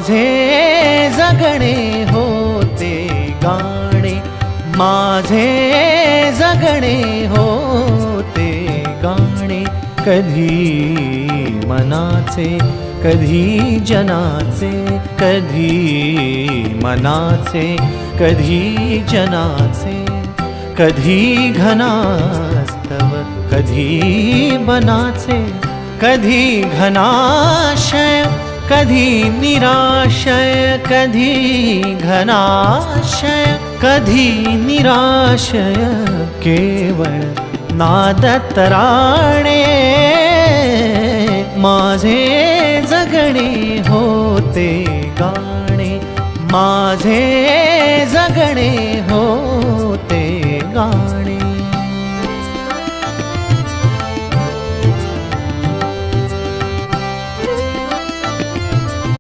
माझे जगणे होते गाणे, माझे जगणे होते गाणे. कधी मनाचे कधी जनाचे, कधी मनाचे कधी जनाचे. कधी घनास्तव कधी बनाचे, कधी घनाशय कधी निराशय. कधी घनाशय कधी निराशय. केवळ नादतराणे माझे जगणे होते गाणे, माझे जगणे हो